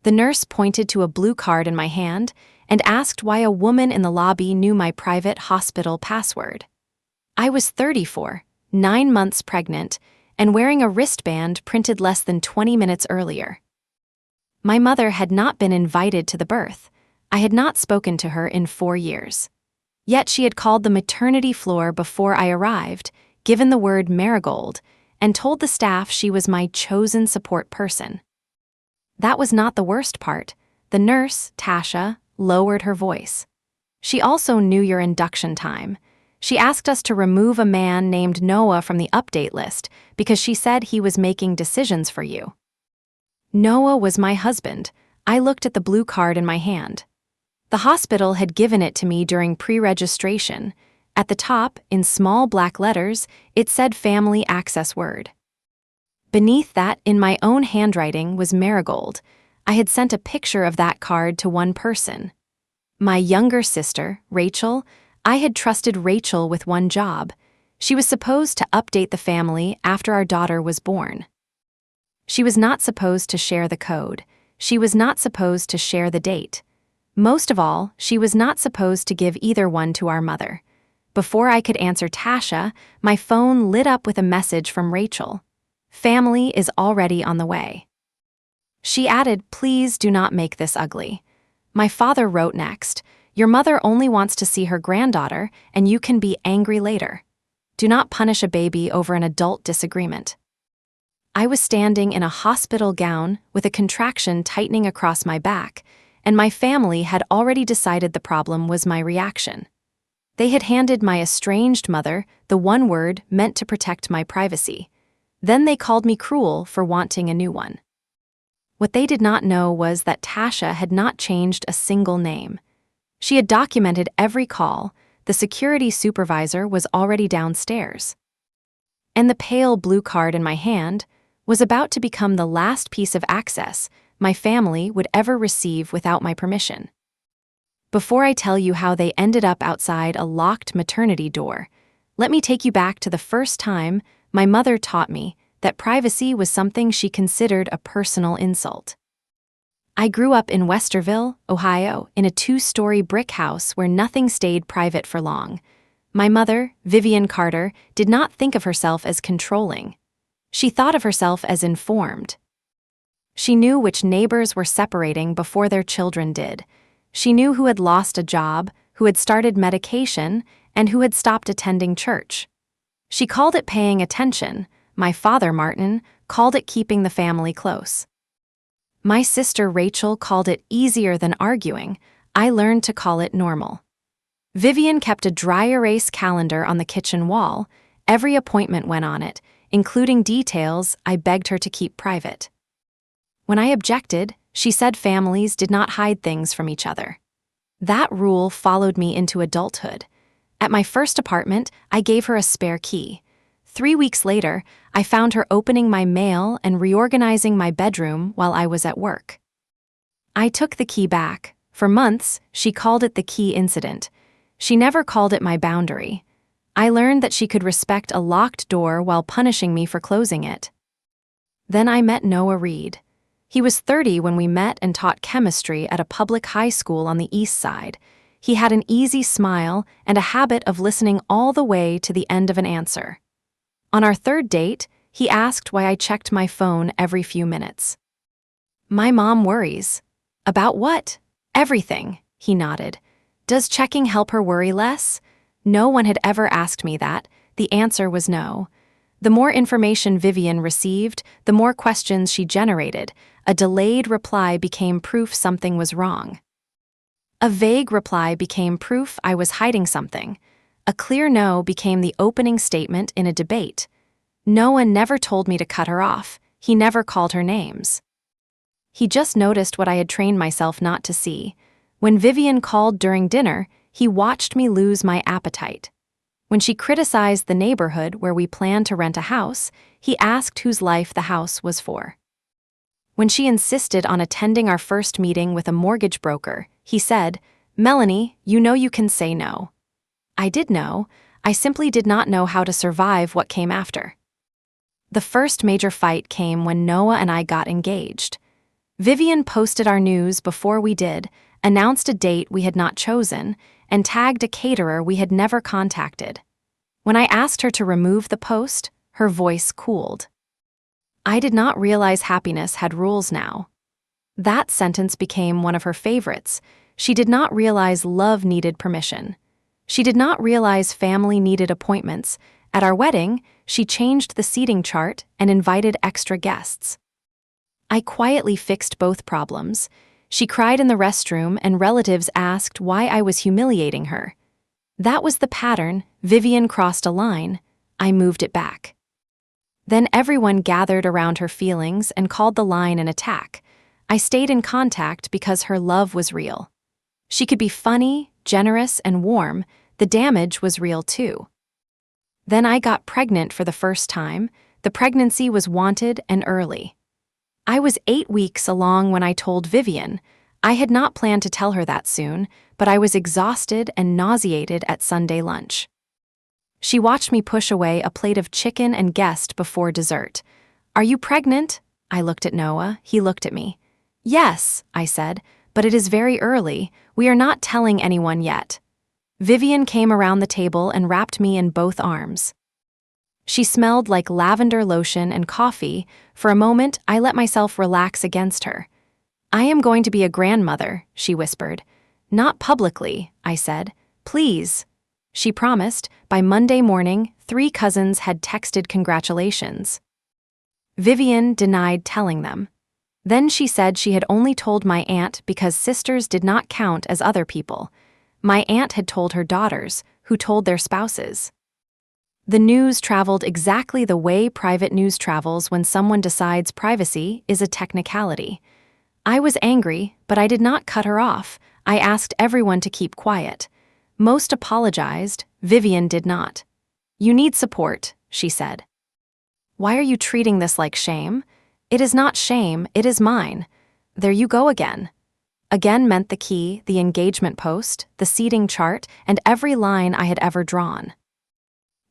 The nurse pointed to a blue card in my hand and asked why a woman in the lobby knew my private hospital password. I was 34, 9 months pregnant, and wearing a wristband printed less than 20 minutes earlier. My mother had not been invited to the birth. I had not spoken to her in 4 years. Yet she had called the maternity floor before I arrived, given the word marigold, and told the staff she was my chosen support person. That was not the worst part. The nurse, Tasha, lowered her voice. She also knew your induction time. She asked us to remove a man named Noah from the update list because she said he was making decisions for you. Noah was my husband. I looked at the blue card in my hand. The hospital had given it to me during pre-registration. At the top, in small black letters, it said family access word. Beneath that, in my own handwriting, was marigold. I had sent a picture of that card to one person. My younger sister, Rachel. I had trusted Rachel with one job. She was supposed to update the family after our daughter was born. She was not supposed to share the code. She was not supposed to share the date. Most of all, she was not supposed to give either one to our mother. Before I could answer Tasha, my phone lit up with a message from Rachel. Family is already on the way. She added, please do not make this ugly. My father wrote next, your mother only wants to see her granddaughter, and you can be angry later. Do not punish a baby over an adult disagreement. I was standing in a hospital gown with a contraction tightening across my back, and my family had already decided the problem was my reaction. They had handed my estranged mother the one word meant to protect my privacy. Then they called me cruel for wanting a new one. What they did not know was that Tasha had not changed a single name. She had documented every call. The security supervisor was already downstairs. And the pale blue card in my hand was about to become the last piece of access my family would ever receive without my permission. Before I tell you how they ended up outside a locked maternity door, let me take you back to the first time my mother taught me that privacy was something she considered a personal insult. I grew up in Westerville, Ohio, in a 2-story brick house where nothing stayed private for long. My mother, Vivian Carter, did not think of herself as controlling. She thought of herself as informed. She knew which neighbors were separating before their children did. She knew who had lost a job, who had started medication, and who had stopped attending church. She called it paying attention. My father, Martin, called it keeping the family close. My sister, Rachel, called it easier than arguing. I learned to call it normal. Vivian kept a dry erase calendar on the kitchen wall. Every appointment went on it, including details I begged her to keep private. When I objected, she said families did not hide things from each other. That rule followed me into adulthood. At my first apartment, I gave her a spare key. 3 weeks later, I found her opening my mail and reorganizing my bedroom while I was at work. I took the key back. For months, she called it the key incident. She never called it my boundary. I learned that she could respect a locked door while punishing me for closing it. Then I met Noah Reed. He was 30 when we met and taught chemistry at a public high school on the east side. He had an easy smile and a habit of listening all the way to the end of an answer. On our third date, he asked why I checked my phone every few minutes. My mom worries. About what? Everything, he nodded. Does checking help her worry less? No one had ever asked me that. The answer was no. The more information Vivian received, the more questions she generated. A delayed reply became proof something was wrong. A vague reply became proof I was hiding something. A clear no became the opening statement in a debate. Noah never told me to cut her off. He never called her names. He just noticed what I had trained myself not to see. When Vivian called during dinner, he watched me lose my appetite. When she criticized the neighborhood where we planned to rent a house, he asked whose life the house was for. When she insisted on attending our first meeting with a mortgage broker, he said, "Melanie, you know you can say no." I did know. I simply did not know how to survive what came after. The first major fight came when Noah and I got engaged. Vivian posted our news before we did, announced a date we had not chosen, and tagged a caterer we had never contacted. When I asked her to remove the post, her voice cooled. I did not realize happiness had rules now. That sentence became one of her favorites. She did not realize love needed permission. She did not realize family needed appointments. At our wedding, she changed the seating chart and invited extra guests. I quietly fixed both problems. She cried in the restroom and relatives asked why I was humiliating her. That was the pattern. Vivian crossed a line. I moved it back. Then everyone gathered around her feelings and called the line an attack. I stayed in contact because her love was real. She could be funny, generous, and warm. The damage was real too. Then I got pregnant for the first time. The pregnancy was wanted and early. I was 8 weeks along when I told Vivian. I had not planned to tell her that soon, but I was exhausted and nauseated at Sunday lunch. She watched me push away a plate of chicken and guessed before dessert. "Are you pregnant?" I looked at Noah. He looked at me. "Yes," I said, "but it is very early. We are not telling anyone yet." Vivian came around the table and wrapped me in both arms. She smelled like lavender lotion and coffee. For a moment, I let myself relax against her. "I am going to be a grandmother," she whispered. "Not publicly," I said. "Please." She promised. By Monday morning, 3 cousins had texted congratulations. Vivian denied telling them. Then she said she had only told my aunt because sisters did not count as other people. My aunt had told her daughters, who told their spouses. The news traveled exactly the way private news travels when someone decides privacy is a technicality. I was angry, but I did not cut her off. I asked everyone to keep quiet. Most apologized. Vivian did not. "You need support," she said. "Why are you treating this like shame?" "It is not shame, it is mine." "There you go again." Again meant the key, the engagement post, the seating chart, and every line I had ever drawn.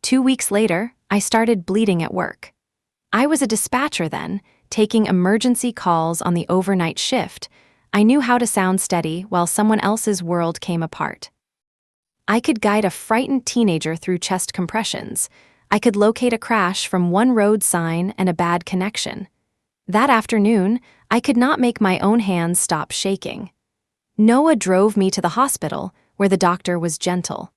2 weeks later, I started bleeding at work. I was a dispatcher then, taking emergency calls on the overnight shift. I knew how to sound steady while someone else's world came apart. I could guide a frightened teenager through chest compressions. I could locate a crash from one road sign and a bad connection. That afternoon, I could not make my own hands stop shaking. Noah drove me to the hospital, where the doctor was gentle.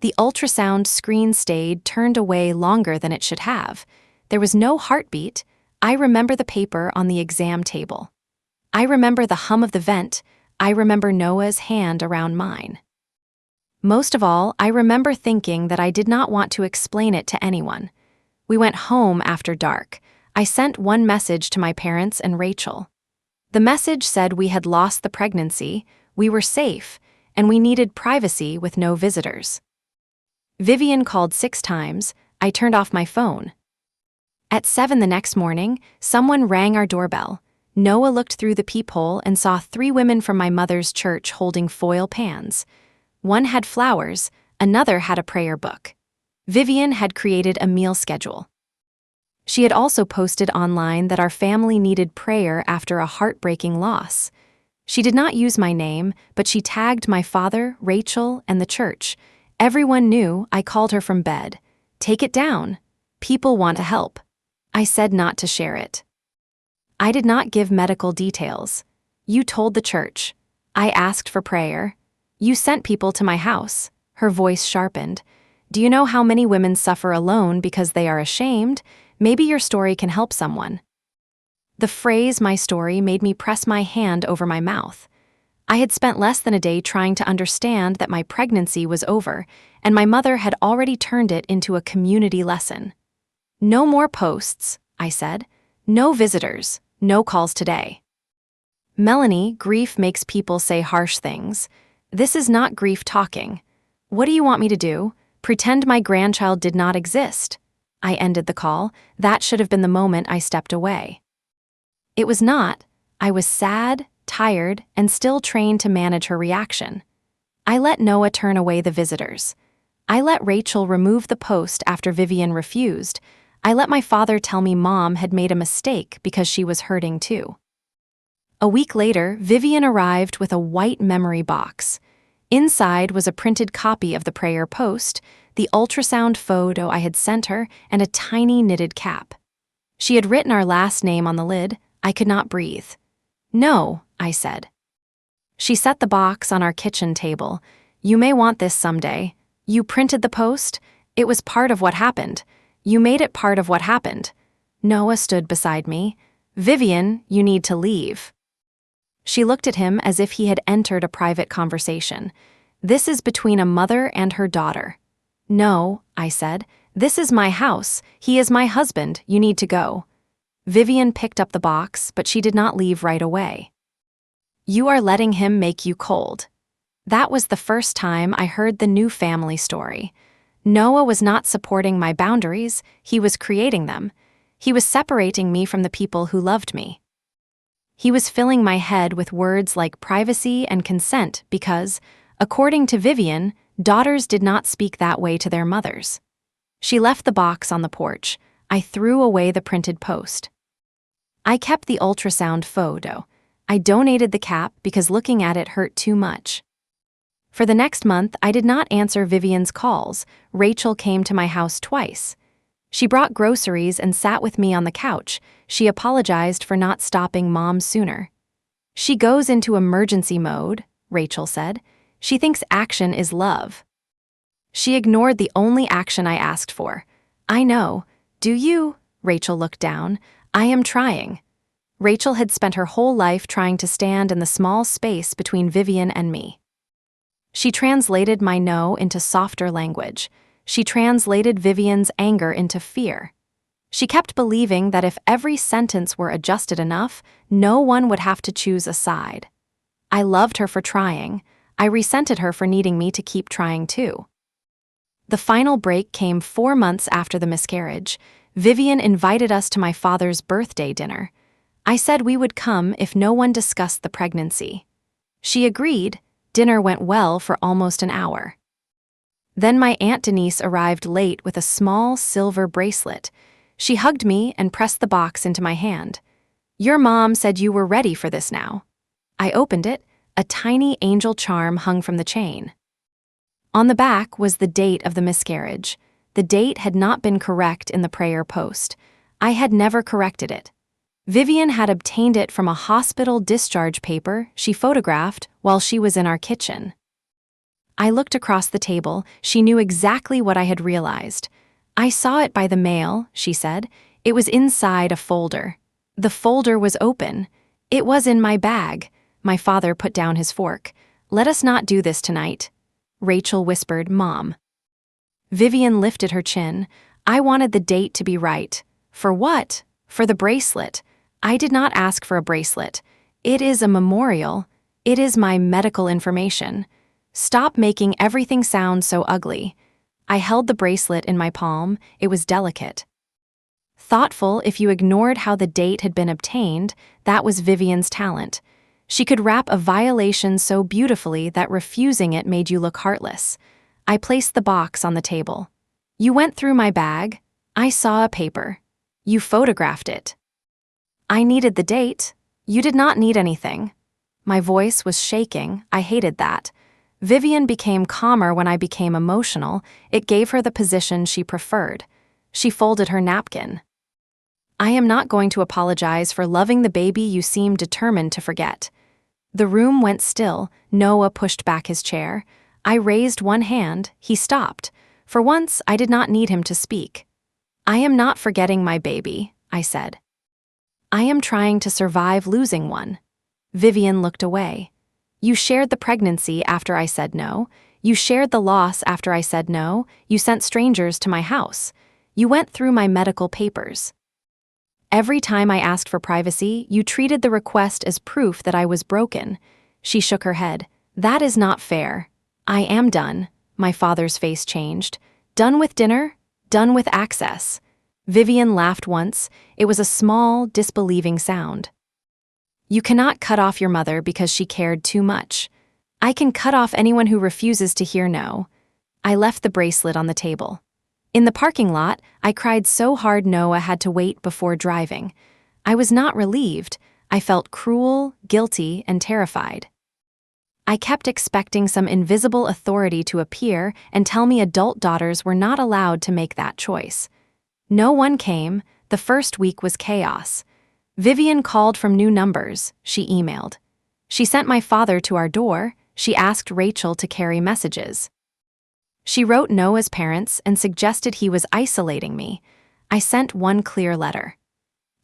The ultrasound screen stayed turned away longer than it should have. There was no heartbeat. I remember the paper on the exam table. I remember the hum of the vent. I remember Noah's hand around mine. Most of all, I remember thinking that I did not want to explain it to anyone. We went home after dark. I sent one message to my parents and Rachel. The message said we had lost the pregnancy, we were safe, and we needed privacy with no visitors. Vivian called 6 times. I turned off my phone. At 7 the next morning, someone rang our doorbell. Noah looked through the peephole and saw 3 women from my mother's church holding foil pans. One had flowers, another had a prayer book. Vivian had created a meal schedule. She had also posted online that our family needed prayer after a heartbreaking loss. She did not use my name, but she tagged my father, Rachel, and the church. Everyone knew. I called her from bed. "Take it down. People want to help." I said not to share it. I did not give medical details. "You told the church. I asked for prayer. You sent people to my house." Her voice sharpened. "Do you know how many women suffer alone because they are ashamed? Maybe your story can help someone." The phrase "my story" made me press my hand over my mouth. I had spent less than a day trying to understand that my pregnancy was over, and my mother had already turned it into a community lesson. "No more posts," I said. "No visitors. No calls today." "Melanie, grief makes people say harsh things. This is not grief talking. What do you want me to do? Pretend my grandchild did not exist?" I ended the call. That should have been the moment I stepped away. It was not. I was sad, tired, and still trained to manage her reaction. I let Noah turn away the visitors. I let Rachel remove the post after Vivian refused. I let my father tell me Mom had made a mistake because she was hurting too. A week later, Vivian arrived with a white memory box. Inside was a printed copy of the prayer post, the ultrasound photo I had sent her, and a tiny knitted cap. She had written our last name on the lid. I could not breathe. "No," I said. She set the box on our kitchen table. "You may want this someday. You printed the post? It was part of what happened. You made it part of what happened." Noah stood beside me. "Vivian, you need to leave." She looked at him as if he had entered a private conversation. "This is between a mother and her daughter." "No," I said. "This is my house. He is my husband. You need to go." Vivian picked up the box, but she did not leave right away. "You are letting him make you cold." That was the first time I heard the new family story. Noah was not supporting my boundaries, he was creating them. He was separating me from the people who loved me. He was filling my head with words like privacy and consent because, according to Vivian, daughters did not speak that way to their mothers. She left the box on the porch. I threw away the printed post. I kept the ultrasound photo. I donated the cap because looking at it hurt too much. For the next month, I did not answer Vivian's calls. Rachel came to my house twice. She brought groceries and sat with me on the couch. She apologized for not stopping Mom sooner. "She goes into emergency mode," Rachel said. "She thinks action is love." She ignored the only action I asked for. "I know. Do you?" Rachel looked down. "I am trying." Rachel had spent her whole life trying to stand in the small space between Vivian and me. She translated my no into softer language. She translated Vivian's anger into fear. She kept believing that if every sentence were adjusted enough, no one would have to choose a side. I loved her for trying. I resented her for needing me to keep trying too. The final break came 4 months after the miscarriage. Vivian invited us to my father's birthday dinner. I said we would come if no one discussed the pregnancy. She agreed. Dinner went well for almost an hour. Then my Aunt Denise arrived late with a small silver bracelet. She hugged me and pressed the box into my hand. "Your mom said you were ready for this now." I opened it. A tiny angel charm hung from the chain. On the back was the date of the miscarriage. The date had not been correct in the prayer post. I had never corrected it. Vivian had obtained it from a hospital discharge paper she photographed while she was in our kitchen. I looked across the table. She knew exactly what I had realized. "I saw it by the mail," she said. "It was inside a folder. The folder was open. It was in my bag." My father put down his fork. "Let us not do this tonight." Rachel whispered, "Mom." Vivian lifted her chin. "I wanted the date to be right." "For what?" "For the bracelet." "I did not ask for a bracelet. It is a memorial. It is my medical information. Stop making everything sound so ugly." I held the bracelet in my palm. It was delicate. Thoughtful, if you ignored how the date had been obtained, that was Vivian's talent. She could wrap a violation so beautifully that refusing it made you look heartless. I placed the box on the table. "You went through my bag. I saw a paper. You photographed it." "I needed the date. You did not need anything." My voice was shaking. I hated that. Vivian became calmer when I became emotional. It gave her the position she preferred. She folded her napkin. "I am not going to apologize for loving the baby you seem determined to forget." The room went still. Noah pushed back his chair. I raised one hand. He stopped. For once, I did not need him to speak. "I am not forgetting my baby," I said. "I am trying to survive losing one." Vivian looked away. "You shared the pregnancy after I said no. You shared the loss after I said no. You sent strangers to my house. You went through my medical papers. Every time I asked for privacy, you treated the request as proof that I was broken." She shook her head. "That is not fair. I am done." My father's face changed. "Done with dinner? Done with access." Vivian laughed once. It was a small, disbelieving sound. "You cannot cut off your mother because she cared too much. I can cut off anyone who refuses to hear no." I left the bracelet on the table. In the parking lot, I cried so hard Noah had to wait before driving. I was not relieved. I felt cruel, guilty, and terrified. I kept expecting some invisible authority to appear and tell me adult daughters were not allowed to make that choice. No one came. The first week was chaos. Vivian called from new numbers, she emailed. She sent my father to our door. She asked Rachel to carry messages. She wrote Noah's parents and suggested he was isolating me. I sent one clear letter.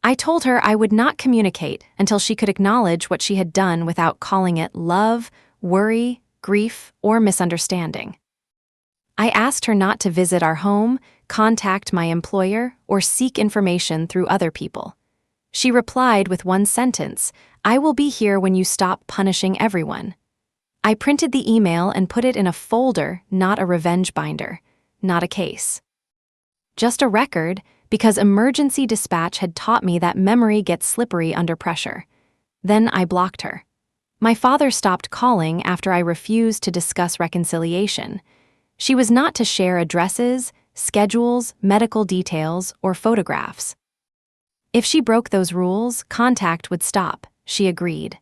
I told her I would not communicate until she could acknowledge what she had done without calling it love, worry, grief, or misunderstanding. I asked her not to visit our home, contact my employer, or seek information through other people. She replied with one sentence, "I will be here when you stop punishing everyone." I printed the email and put it in a folder, not a revenge binder, not a case. Just a record, because emergency dispatch had taught me that memory gets slippery under pressure. Then I blocked her. My father stopped calling after I refused to discuss reconciliation. She was not to share addresses, schedules, medical details, or photographs. If she broke those rules, contact would stop, she agreed.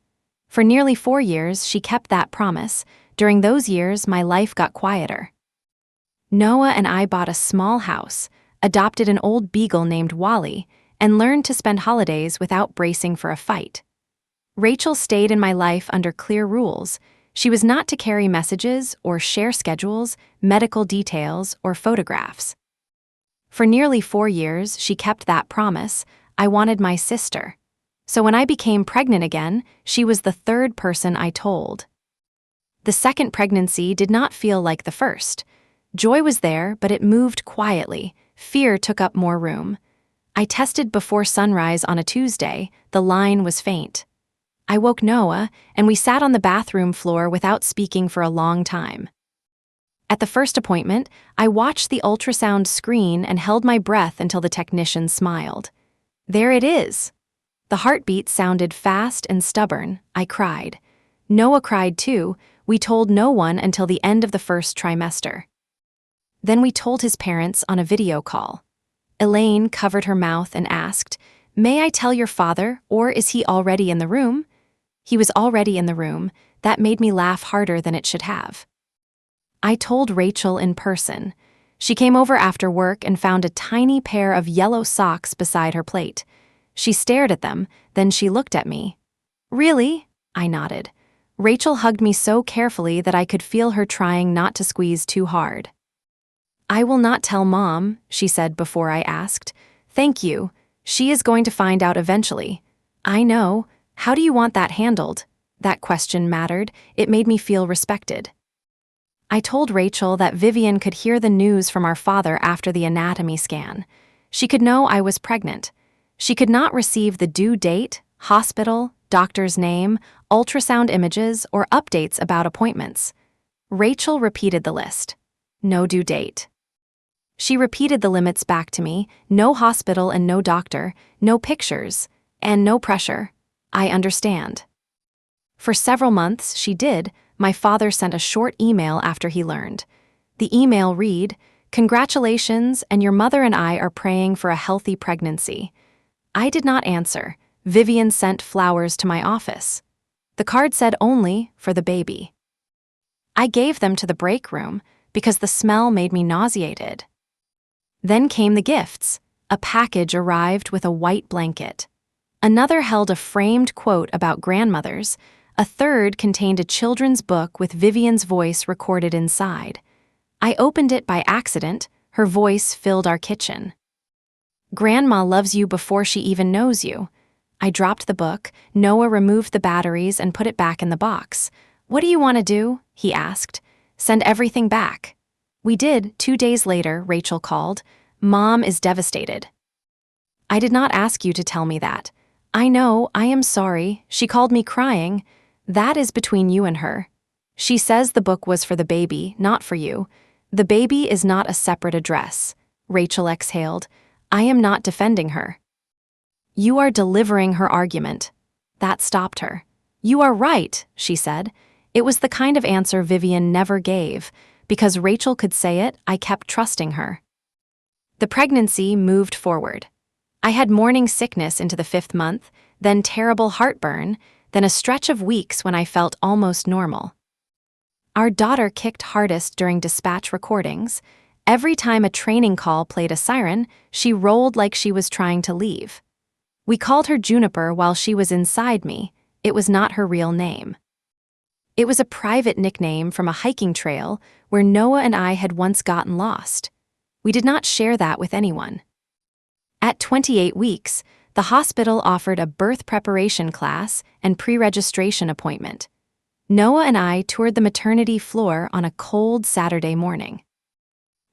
For nearly 4 years, she kept that promise. During those years, my life got quieter. Noah and I bought a small house, adopted an old beagle named Wally, and learned to spend holidays without bracing for a fight. Rachel stayed in my life under clear rules. She was not to carry messages or share schedules, medical details, or photographs. For nearly 4 years, she kept that promise. I wanted my sister. So when I became pregnant again, she was the third person I told. The second pregnancy did not feel like the first. Joy was there, but it moved quietly. Fear took up more room. I tested before sunrise on a Tuesday. The line was faint. I woke Noah, and we sat on the bathroom floor without speaking for a long time. At the first appointment, I watched the ultrasound screen and held my breath until the technician smiled. There it is. The heartbeat sounded fast and stubborn. I cried. Noah cried too. We told no one until the end of the first trimester. Then we told his parents on a video call. Elaine covered her mouth and asked, "May I tell your father, or is he already in the room?" He was already in the room. That made me laugh harder than it should have. I told Rachel in person. She came over after work and found a tiny pair of yellow socks beside her plate. She stared at them, then she looked at me. "Really?" I nodded. Rachel hugged me so carefully that I could feel her trying not to squeeze too hard. "I will not tell Mom," she said before I asked. "Thank you. She is going to find out eventually." "I know. How do you want that handled?" That question mattered. It made me feel respected. I told Rachel that Vivian could hear the news from our father after the anatomy scan. She could know I was pregnant. She could not receive the due date, hospital, doctor's name, ultrasound images, or updates about appointments. Rachel repeated the list. No due date. She repeated the limits back to me: no hospital and no doctor, no pictures, and no pressure. I understand. For several months, she did. My father sent a short email after he learned. The email read, "Congratulations, and your mother and I are praying for a healthy pregnancy." I did not answer. Vivian sent flowers to my office. The card said only, "For the baby." I gave them to the break room because the smell made me nauseated. Then came the gifts. A package arrived with a white blanket. Another held a framed quote about grandmothers. A third contained a children's book with Vivian's voice recorded inside. I opened it by accident. Her voice filled our kitchen. "Grandma loves you before she even knows you." I dropped the book. Noah removed the batteries and put it back in the box. "What do you want to do?" he asked. "Send everything back." We did. 2 days later, Rachel called. "Mom is devastated." "I did not ask you to tell me that." "I know, I am sorry." She called me crying. "That is between you and her. She says the book was for the baby, not for you. The baby is not a separate address." Rachel exhaled. "I am not defending her." "You are delivering her argument." That stopped her. "You are right," she said. It was the kind of answer Vivian never gave. Because Rachel could say it, I kept trusting her. The pregnancy moved forward. I had morning sickness into the 5th month, then terrible heartburn, then a stretch of weeks when I felt almost normal. Our daughter kicked hardest during dispatch recordings. Every time a training call played a siren, she rolled like she was trying to leave. We called her Juniper while she was inside me. It was not her real name. It was a private nickname from a hiking trail where Noah and I had once gotten lost. We did not share that with anyone. At 28 weeks, the hospital offered a birth preparation class and pre-registration appointment. Noah and I toured the maternity floor on a cold Saturday morning.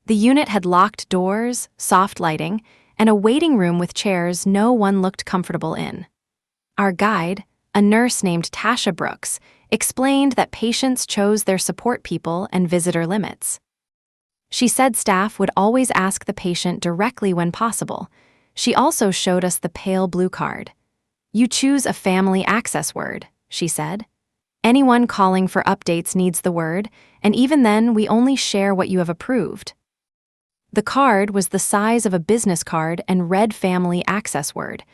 The unit had locked doors, soft lighting, and a waiting room with chairs no one looked comfortable in. Our guide, a nurse named Tasha Brooks, explained that patients chose their support people and visitor limits. She said staff would always ask the patient directly when possible. She also showed us the pale blue card. "You choose a family access word," she said. "Anyone calling for updates needs the word, and even then we only share what you have approved." The card was the size of a business card and read family access word.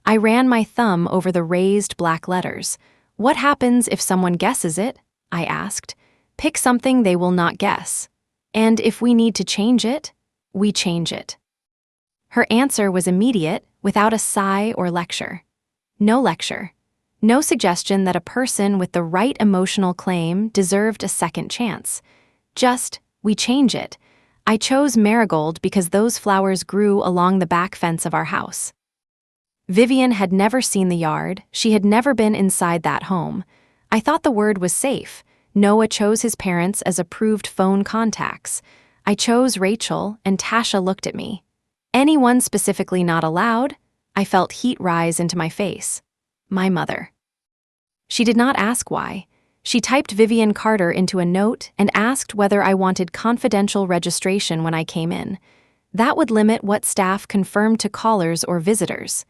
I ran my thumb over the raised black letters. "What happens if someone guesses it?" I asked. "Pick something they will not guess. And if we need to change it, we change it." Her answer was immediate, without a sigh or lecture. No lecture. No suggestion that a person with the right emotional claim deserved a second chance. Just, "We change it." I chose marigold because those flowers grew along the back fence of our house. Vivian had never seen the yard. She had never been inside that home. I thought the word was safe. Noah chose his parents as approved phone contacts. I chose Rachel, and Tasha looked at me. "Anyone specifically not allowed?" I felt heat rise into my face. "My mother." She did not ask why. She typed Vivian Carter into a note and asked whether I wanted confidential registration when I came in. That would limit what staff confirmed to callers or visitors.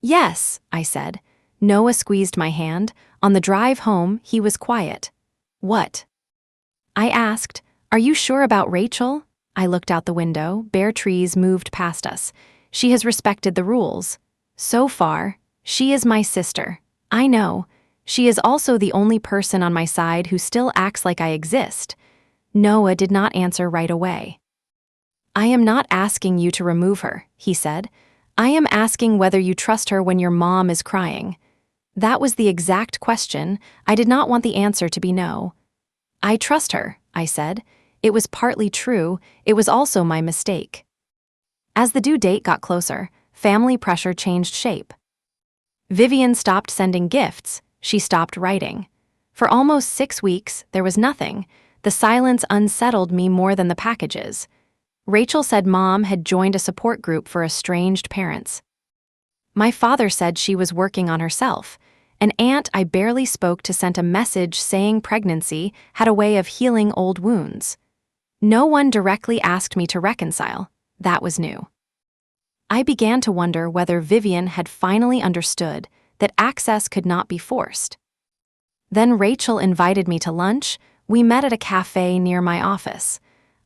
"Yes," I said. Noah squeezed my hand. On the drive home, he was quiet. "What?" I asked. "Are you sure about Rachel?" I looked out the window. Bare trees moved past us. "She has respected the rules. So far, she is my sister. I know. She is also the only person on my side who still acts like I exist." Noah did not answer right away. "I am not asking you to remove her," he said. "I am asking whether you trust her when your mom is crying." That was the exact question. I did not want the answer to be no. "I trust her," I said. It was partly true. It was also my mistake. As the due date got closer, family pressure changed shape. Vivian stopped sending gifts. She stopped writing. For almost 6 weeks, there was nothing. The silence unsettled me more than the packages. Rachel said Mom had joined a support group for estranged parents. My father said she was working on herself. An aunt I barely spoke to sent a message saying pregnancy had a way of healing old wounds. No one directly asked me to reconcile. That was new. I began to wonder whether Vivian had finally understood that access could not be forced. Then Rachel invited me to lunch. We met at a cafe near my office.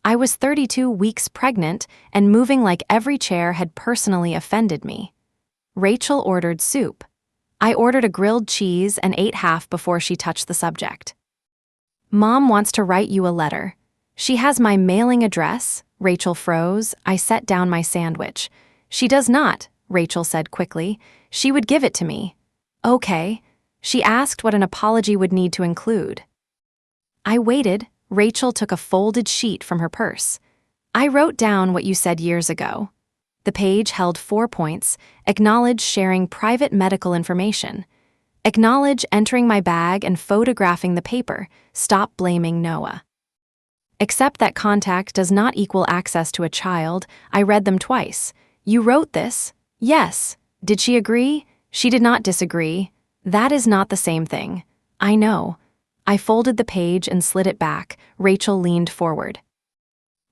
I was 32 weeks pregnant, and moving like every chair had personally offended me. Rachel ordered soup. I ordered a grilled cheese and ate half before she touched the subject. "Mom wants to write you a letter. She has my mailing address." Rachel froze. I set down my sandwich. "She does not," Rachel said quickly. "She would give it to me." "Okay." She asked what an apology would need to include. I waited. Rachel took a folded sheet from her purse. "I wrote down what you said years ago." The page held 4 points. Acknowledge sharing private medical information. Acknowledge entering my bag and photographing the paper. Stop blaming Noah. Accept that contact does not equal access to a child. I read them twice. "You wrote this?" "Yes." "Did she agree?" "She did not disagree." "That is not the same thing." "I know." I folded the page and slid it back. Rachel leaned forward.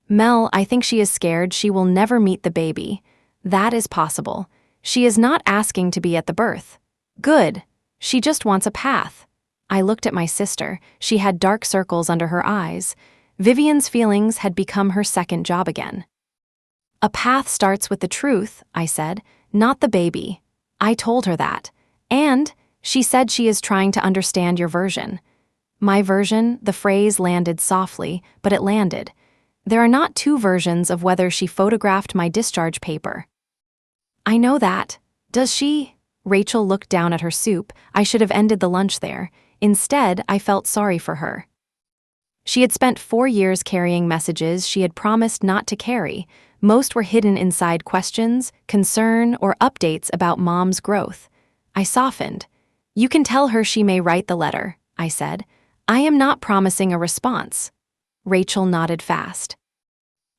"Mel, I think she is scared she will never meet the baby." "That is possible. She is not asking to be at the birth." "Good. She just wants a path." I looked at my sister. She had dark circles under her eyes. Vivian's feelings had become her second job again. "A path starts with the truth," I said, "not the baby." I told her that. And she said she is trying to understand your version. My version, the phrase landed softly, but it landed. There are not two versions of whether she photographed my discharge paper. I know that. Does she? Rachel looked down at her soup. I should have ended the lunch there. Instead, I felt sorry for her. She had spent 4 years carrying messages she had promised not to carry. Most were hidden inside questions, concern, or updates about Mom's growth. I softened. You can tell her she may write the letter, I said. I am not promising a response. Rachel nodded fast.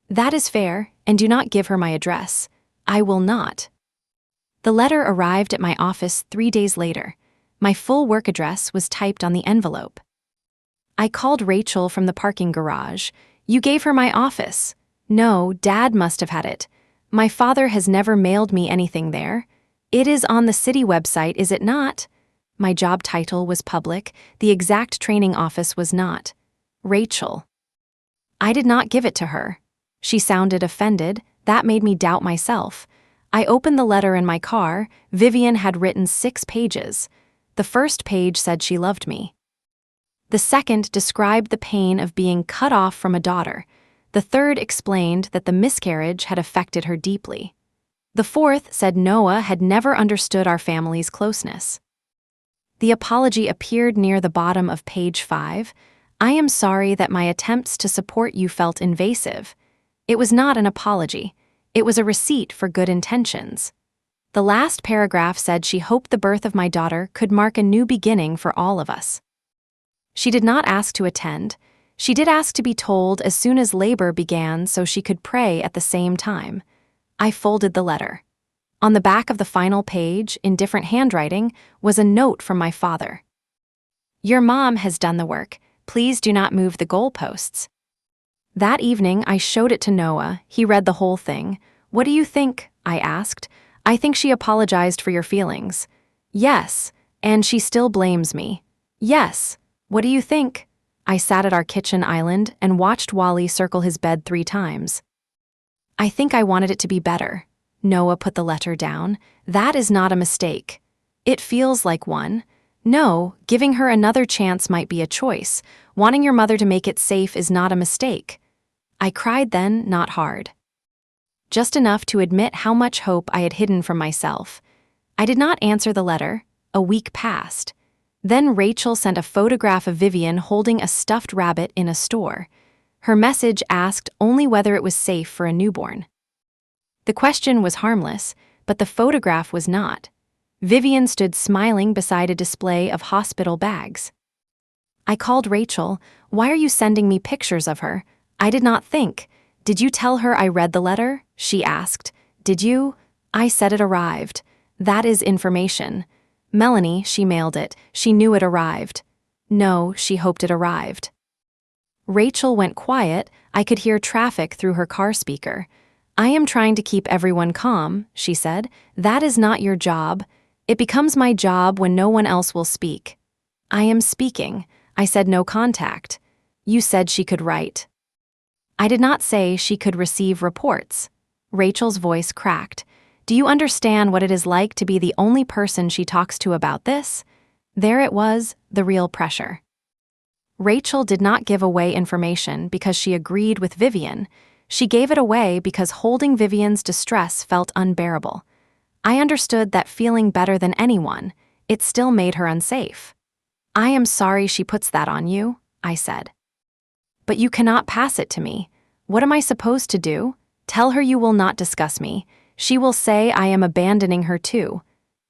That is fair, and do not give her my address. I will not. The letter arrived at my office 3 days later. My full work address was typed on the envelope. I called Rachel from the parking garage. You gave her my office. No, Dad must have had it. My father has never mailed me anything there. It is on the city website, is it not? My job title was public. The exact training office was not. Rachel. I did not give it to her. She sounded offended. That made me doubt myself. I opened the letter in my car. Vivian had written 6 pages. The first page said she loved me. The second described the pain of being cut off from a daughter. The third explained that the miscarriage had affected her deeply. The fourth said Noah had never understood our family's closeness. The apology appeared near the bottom of page 5. I am sorry that my attempts to support you felt invasive. It was not an apology. It was a receipt for good intentions. The last paragraph said she hoped the birth of my daughter could mark a new beginning for all of us. She did not ask to attend. She did ask to be told as soon as labor began so she could pray at the same time. I folded the letter. On the back of the final page, in different handwriting, was a note from my father. Your mom has done the work. Please do not move the goalposts. That evening, I showed it to Noah. He read the whole thing. What do you think? I asked. I think she apologized for your feelings. Yes, and she still blames me. Yes. What do you think? I sat at our kitchen island and watched Wally circle his bed 3 times. I think I wanted it to be better. Noah put the letter down. That is not a mistake. It feels like one. No, giving her another chance might be a choice. Wanting your mother to make it safe is not a mistake. I cried then, not hard. Just enough to admit how much hope I had hidden from myself. I did not answer the letter. A week passed. Then Rachel sent a photograph of Vivian holding a stuffed rabbit in a store. Her message asked only whether it was safe for a newborn. The question was harmless, but the photograph was not. Vivian stood smiling beside a display of hospital bags. I called Rachel. Why are you sending me pictures of her? I did not think. Did you tell her I read the letter? She asked. Did you? I said it arrived. That is information. Melanie, she mailed it. She knew it arrived. No, she hoped it arrived. Rachel went quiet. I could hear traffic through her car speaker. I am trying to keep everyone calm, she said. That is not your job. It becomes my job when no one else will speak. I am speaking. I said no contact. You said she could write. I did not say she could receive reports. Rachel's voice cracked. Do you understand what it is like to be the only person she talks to about this? There it was, the real pressure. Rachel did not give away information because she agreed with Vivian. She gave it away because holding Vivian's distress felt unbearable. I understood that feeling better than anyone, it still made her unsafe. I am sorry she puts that on you, I said. But you cannot pass it to me. What am I supposed to do? Tell her you will not discuss me. She will say I am abandoning her too.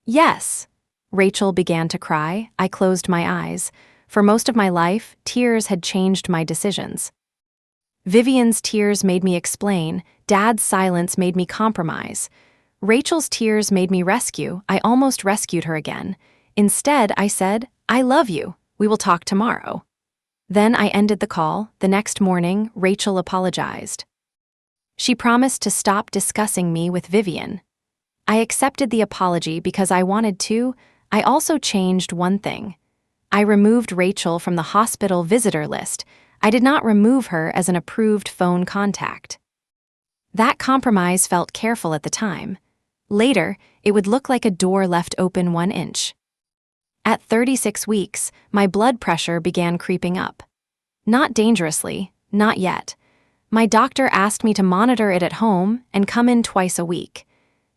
Yes. Rachel began to cry. I closed my eyes. For most of my life, tears had changed my decisions. Vivian's tears made me explain. Dad's silence made me compromise. Rachel's tears made me rescue. I almost rescued her again. Instead, I said, I love you. We will talk tomorrow. Then I ended the call. The next morning, Rachel apologized. She promised to stop discussing me with Vivian. I accepted the apology because I wanted to. I also changed one thing. I removed Rachel from the hospital visitor list. I did not remove her as an approved phone contact. That compromise felt careful at the time. Later, it would look like a door left open 1 inch. At 36 weeks, my blood pressure began creeping up. Not dangerously, not yet. My doctor asked me to monitor it at home and come in twice a week.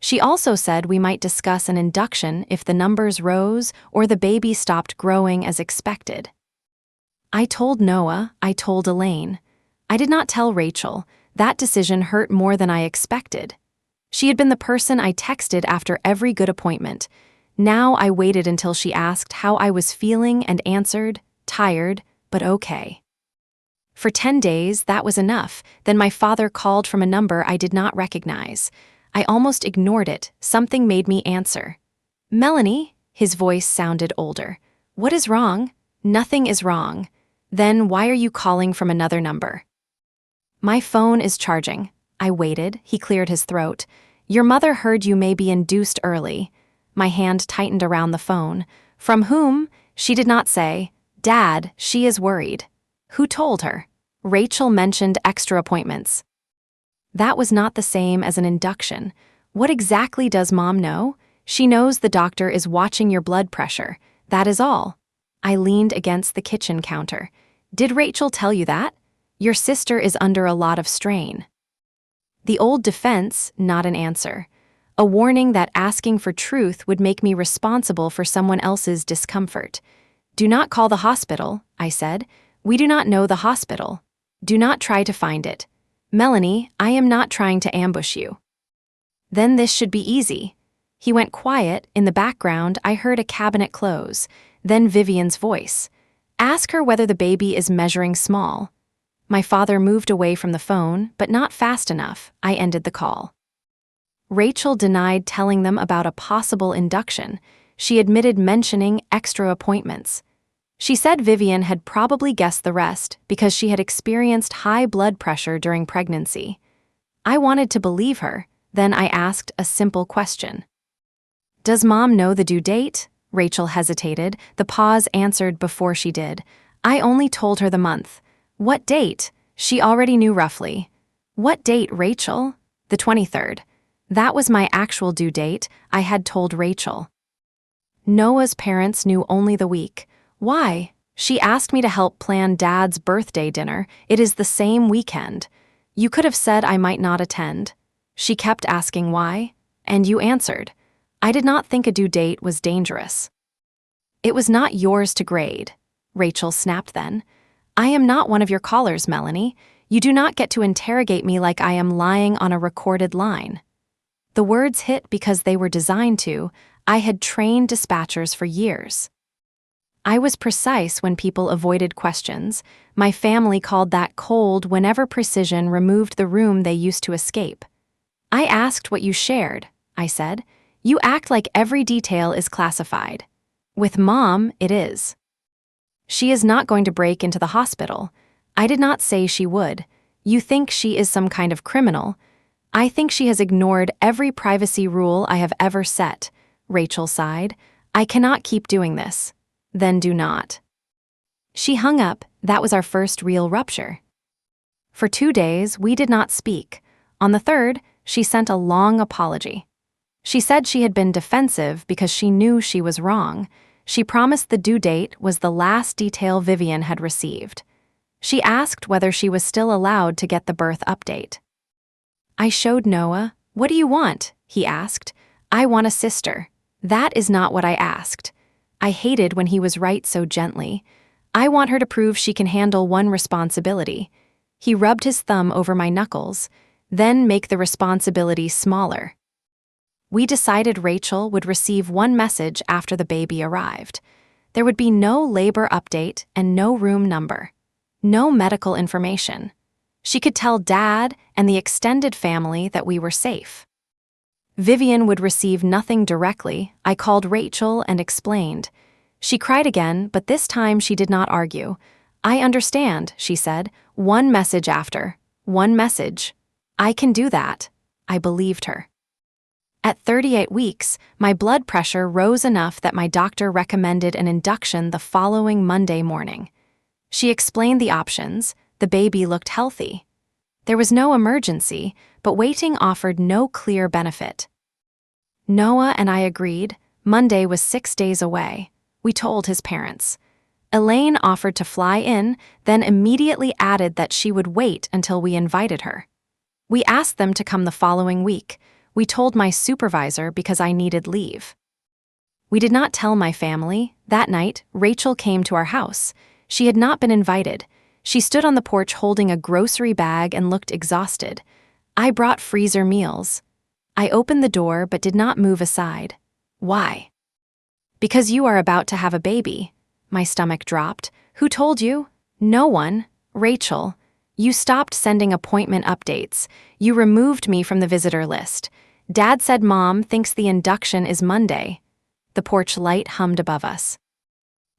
She also said we might discuss an induction if the numbers rose or the baby stopped growing as expected. I told Noah, I told Elaine. I did not tell Rachel. That decision hurt more than I expected. She had been the person I texted after every good appointment. Now I waited until she asked how I was feeling and answered, tired, but okay. For 10 days, that was enough. Then my father called from a number I did not recognize. I almost ignored it. Something made me answer. Melanie, his voice sounded older. What is wrong? Nothing is wrong. Then why are you calling from another number? My phone is charging. I waited. He cleared his throat. Your mother heard you may be induced early. My hand tightened around the phone. From whom? She did not say. Dad, she is worried. Who told her? Rachel mentioned extra appointments. That was not the same as an induction. What exactly does Mom know? She knows the doctor is watching your blood pressure. That is all. I leaned against the kitchen counter. Did Rachel tell you that? Your sister is under a lot of strain. The old defense, not an answer. A warning that asking for truth would make me responsible for someone else's discomfort. Do not call the hospital, I said. We do not know the hospital. Do not try to find it. Melanie, I am not trying to ambush you. Then this should be easy. He went quiet. In the background, I heard a cabinet close. Then Vivian's voice. Ask her whether the baby is measuring small. My father moved away from the phone, but not fast enough. I ended the call. Rachel denied telling them about a possible induction. She admitted mentioning extra appointments. She said Vivian had probably guessed the rest because she had experienced high blood pressure during pregnancy. I wanted to believe her. Then I asked a simple question. Does Mom know the due date? Rachel hesitated. The pause answered before she did. I only told her the month. What date? She already knew roughly. What date, Rachel? The 23rd. That was my actual due date. I had told Rachel. Noah's parents knew only the week. Why? She asked me to help plan Dad's birthday dinner. It is the same weekend. You could have said I might not attend. She kept asking why, and you answered. I did not think a due date was dangerous. It was not yours to grade. Rachel snapped then. I am not one of your callers, Melanie. You do not get to interrogate me like I am lying on a recorded line. The words hit because they were designed to. I had trained dispatchers for years. I was precise when people avoided questions. My family called that cold whenever precision removed the room they used to escape. I asked what you shared, I said. You act like every detail is classified. With Mom, it is. She is not going to break into the hospital. I did not say she would. You think she is some kind of criminal. I think she has ignored every privacy rule I have ever set. Rachel sighed. I cannot keep doing this. Then do not. She hung up. That was our first real rupture. For 2 days, we did not speak. On the third, she sent a long apology. She said she had been defensive because she knew she was wrong. She promised the due date was the last detail Vivian had received. She asked whether she was still allowed to get the birth update. I showed Noah. What do you want? He asked. I want a sister. That is not what I asked. I hated when he was right so gently. I want her to prove she can handle one responsibility. He rubbed his thumb over my knuckles, then make the responsibility smaller. We decided Rachel would receive one message after the baby arrived. There would be no labor update and no room number. No medical information. She could tell Dad and the extended family that we were safe. Vivian would receive nothing directly. I called Rachel and explained. She cried again, but this time she did not argue. I understand, she said. One message after. One message. I can do that. I believed her. At 38 weeks, my blood pressure rose enough that my doctor recommended an induction the following Monday morning. She explained the options. The baby looked healthy. There was no emergency, but waiting offered no clear benefit. Noah and I agreed. Monday was 6 days away. We told his parents. Elaine offered to fly in, then immediately added that she would wait until we invited her. We asked them to come the following week. We told my supervisor because I needed leave. We did not tell my family. That night, Rachel came to our house. She had not been invited. She stood on the porch holding a grocery bag and looked exhausted. I brought freezer meals. I opened the door but did not move aside. Why? Because you are about to have a baby. My stomach dropped. Who told you? No one. Rachel. You stopped sending appointment updates. You removed me from the visitor list. Dad said Mom thinks the induction is Monday. The porch light hummed above us.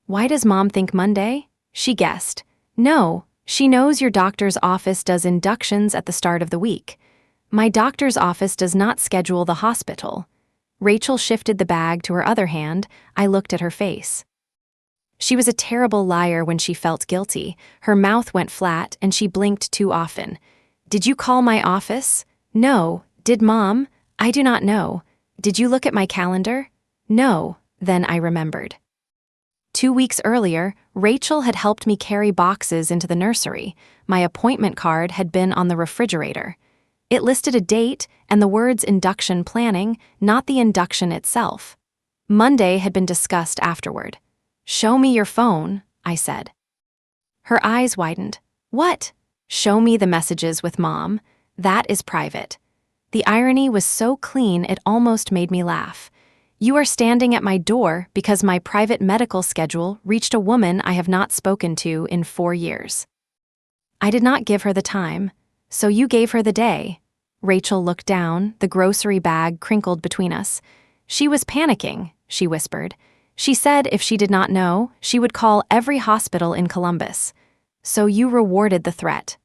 Why does Mom think Monday? She guessed. No, she knows your doctor's office does inductions at the start of the week. My doctor's office does not schedule the hospital. Rachel shifted the bag to her other hand. I looked at her face. She was a terrible liar when she felt guilty. Her mouth went flat and she blinked too often. Did you call my office? No. Did Mom? I do not know. Did you look at my calendar? No. Then I remembered. 2 weeks earlier, Rachel had helped me carry boxes into the nursery. My appointment card had been on the refrigerator. It listed a date and the words induction planning, not the induction itself. Monday had been discussed afterward. Show me your phone, I said. Her eyes widened. What? Show me the messages with Mom. That is private. The irony was so clean it almost made me laugh. You are standing at my door because my private medical schedule reached a woman I have not spoken to in 4 years. I did not give her the time, so you gave her the day. Rachel looked down, the grocery bag crinkled between us. She was panicking, she whispered. She said if she did not know, she would call every hospital in Columbus. So you rewarded the threat.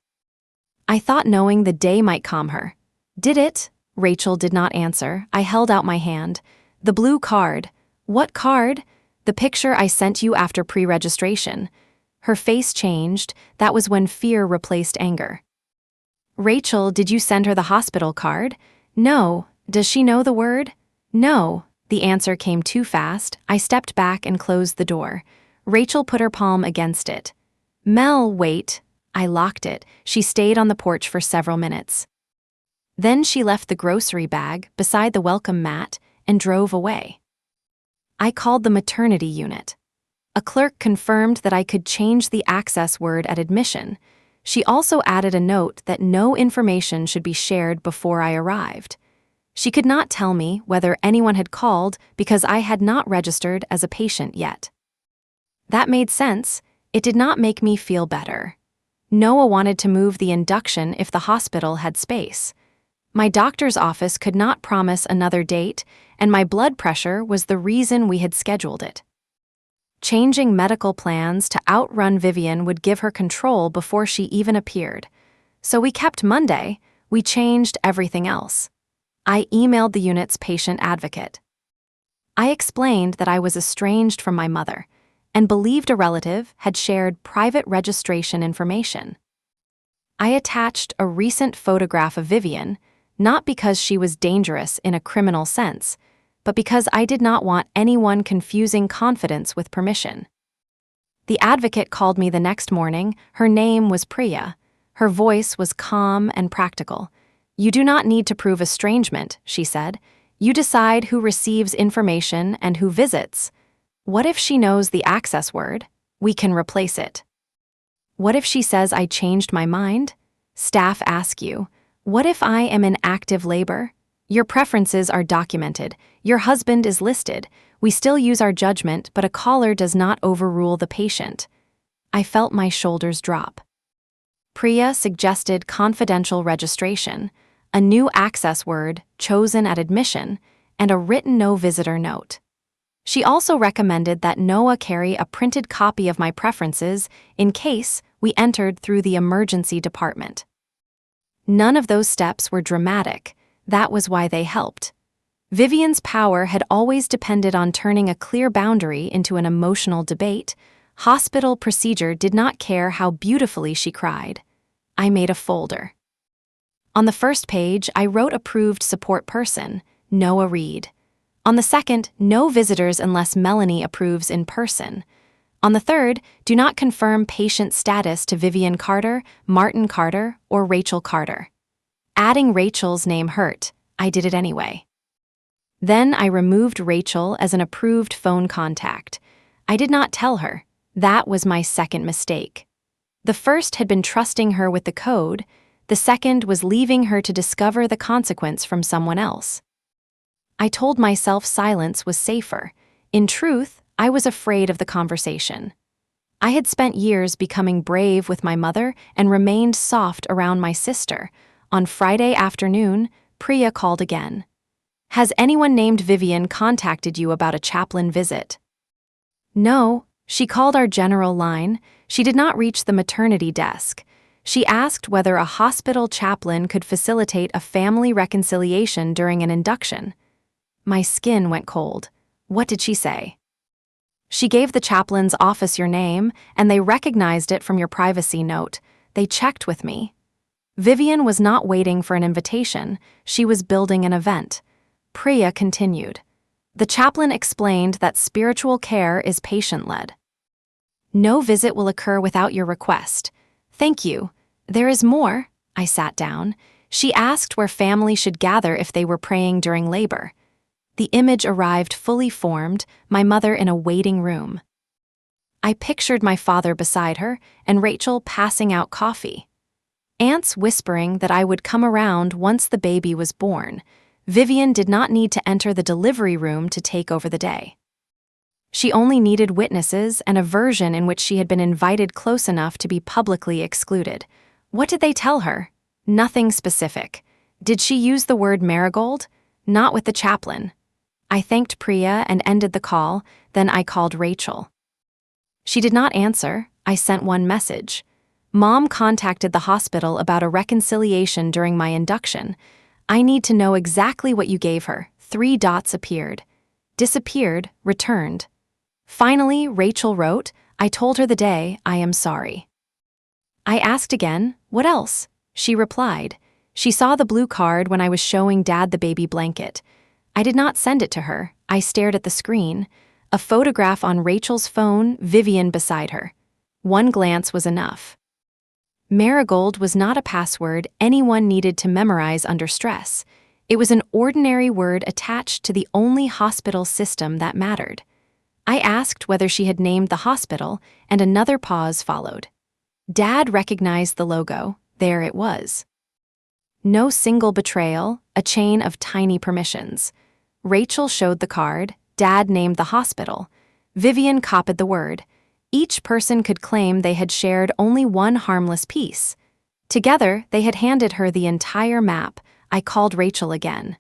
I thought knowing the day might calm her. Did it? Rachel did not answer. I held out my hand. The blue card. What card? The picture I sent you after pre-registration. Her face changed. That was when fear replaced anger. Rachel, did you send her the hospital card? No. Does she know the word? No. The answer came too fast. I stepped back and closed the door. Rachel put her palm against it. Mel, wait. I locked it. She stayed on the porch for several minutes. Then she left the grocery bag beside the welcome mat and drove away. I called the maternity unit. A clerk confirmed that I could change the access word at admission. She also added a note that no information should be shared before I arrived. She could not tell me whether anyone had called because I had not registered as a patient yet. That made sense. It did not make me feel better. Noah wanted to move the induction if the hospital had space. My doctor's office could not promise another date, and my blood pressure was the reason we had scheduled it. Changing medical plans to outrun Vivian would give her control before she even appeared. So we kept Monday. We changed everything else. I emailed the unit's patient advocate. I explained that I was estranged from my mother and believed a relative had shared private registration information. I attached a recent photograph of Vivian, not because she was dangerous in a criminal sense, but because I did not want anyone confusing confidence with permission. The advocate called me the next morning. Her name was Priya. Her voice was calm and practical. You do not need to prove estrangement, she said. You decide who receives information and who visits. What if she knows the access word? We can replace it. What if she says I changed my mind? Staff ask you, what if I am in active labor? Your preferences are documented. Your husband is listed. We still use our judgment, but a caller does not overrule the patient. I felt my shoulders drop. Priya suggested confidential registration, a new access word chosen at admission, and a written no-visitor note. She also recommended that Noah carry a printed copy of my preferences in case we entered through the emergency department. None of those steps were dramatic. That was why they helped. Vivian's power had always depended on turning a clear boundary into an emotional debate. Hospital procedure did not care how beautifully she cried. I made a folder. On the first page, I wrote approved support person, Noah Reed. On the second, no visitors unless Melanie approves in person. On the third, do not confirm patient status to Vivian Carter, Martin Carter, or Rachel Carter. Adding Rachel's name hurt. I did it anyway. Then I removed Rachel as an approved phone contact. I did not tell her. That was my second mistake. The first had been trusting her with the code. The second was leaving her to discover the consequence from someone else. I told myself silence was safer. In truth, I was afraid of the conversation. I had spent years becoming brave with my mother and remained soft around my sister. On Friday afternoon, Priya called again. Has anyone named Vivian contacted you about a chaplain visit? No, she called our general line. She did not reach the maternity desk. She asked whether a hospital chaplain could facilitate a family reconciliation during an induction. My skin went cold. What did she say? She gave the chaplain's office your name, and they recognized it from your privacy note. They checked with me. Vivian was not waiting for an invitation. She was building an event. Priya continued. The chaplain explained that spiritual care is patient-led. No visit will occur without your request. Thank you. There is more. I sat down. She asked where family should gather if they were praying during labor. The image arrived fully formed, my mother in a waiting room. I pictured my father beside her and Rachel passing out coffee. Aunts whispering that I would come around once the baby was born. Vivian did not need to enter the delivery room to take over the day. She only needed witnesses and a version in which she had been invited close enough to be publicly excluded. What did they tell her? Nothing specific. Did she use the word marigold? Not with the chaplain. I thanked Priya and ended the call, then I called Rachel. She did not answer. I sent one message. Mom contacted the hospital about a reconciliation during my induction. I need to know exactly what you gave her. 3 dots appeared. Disappeared, returned. Finally, Rachel wrote, I told her the day, I am sorry. I asked again, what else? She replied. She saw the blue card when I was showing Dad the baby blanket. I did not send it to her. I stared at the screen. A photograph on Rachel's phone, Vivian beside her. One glance was enough. Marigold was not a password anyone needed to memorize under stress. It was an ordinary word attached to the only hospital system that mattered. I asked whether she had named the hospital, and another pause followed. Dad recognized the logo. There it was. No single betrayal, a chain of tiny permissions. Rachel showed the card. Dad named the hospital. Vivian copied the word. Each person could claim they had shared only one harmless piece. Together, they had handed her the entire map. I called Rachel again.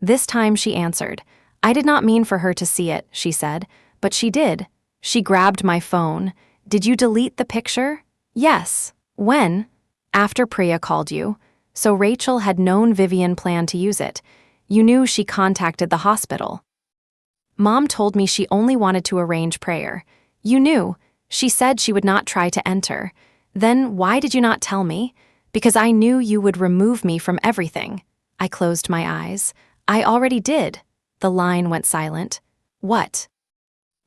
This time she answered. I did not mean for her to see it, she said, but she did. She grabbed my phone. Did you delete the picture? Yes. When? After Priya called you. So Rachel had known Vivian planned to use it. You knew she contacted the hospital. Mom told me she only wanted to arrange prayer. You knew. She said she would not try to enter. Then why did you not tell me? Because I knew you would remove me from everything. I closed my eyes. I already did. The line went silent. What?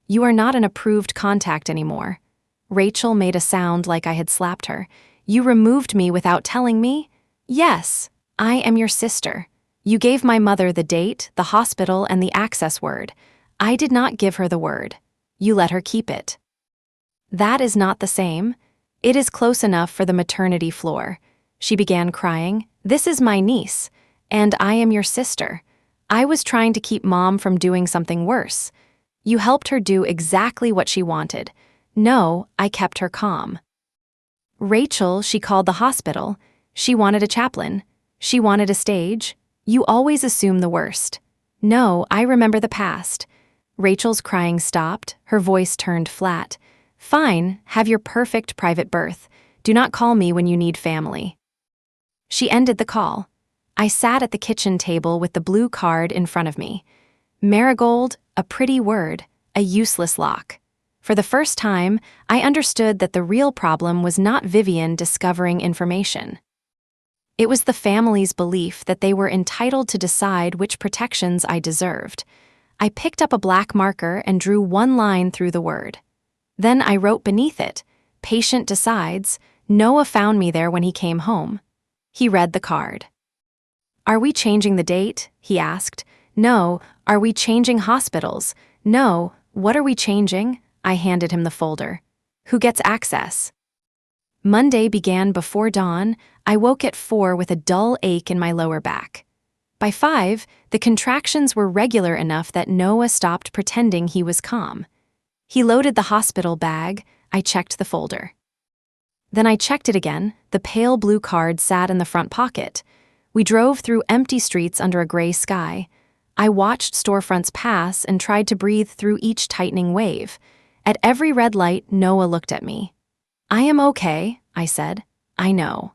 You are not an approved contact anymore. Rachel made a sound like I had slapped her. You removed me without telling me? Yes, I am your sister. You gave my mother the date, the hospital, and the access word. I did not give her the word. You let her keep it. That is not the same. It is close enough for the maternity floor. She began crying. This is my niece, and I am your sister. I was trying to keep Mom from doing something worse. You helped her do exactly what she wanted. No, I kept her calm. Rachel, she called the hospital. She wanted a chaplain. She wanted a stage. You always assume the worst. No, I remember the past. Rachel's crying stopped. Her voice turned flat. Fine, have your perfect private birth. Do not call me when you need family. She ended the call. I sat at the kitchen table with the blue card in front of me. Marigold, a pretty word, a useless lock. For the first time, I understood that the real problem was not Vivian discovering information. It was the family's belief that they were entitled to decide which protections I deserved. I picked up a black marker and drew one line through the word. Then I wrote beneath it, "Patient decides, Noah found me there when he came home." He read the card. "Are we changing the date?" he asked. "No." "Are we changing hospitals?" "No." "What are we changing?" I handed him the folder. "Who gets access?" Monday began before dawn. I woke at 4 with a dull ache in my lower back. By 5, the contractions were regular enough that Noah stopped pretending he was calm. He loaded the hospital bag. I checked the folder. Then I checked it again. The pale blue card sat in the front pocket. We drove through empty streets under a gray sky. I watched storefronts pass and tried to breathe through each tightening wave. At every red light, Noah looked at me. "I am okay," I said. "I know."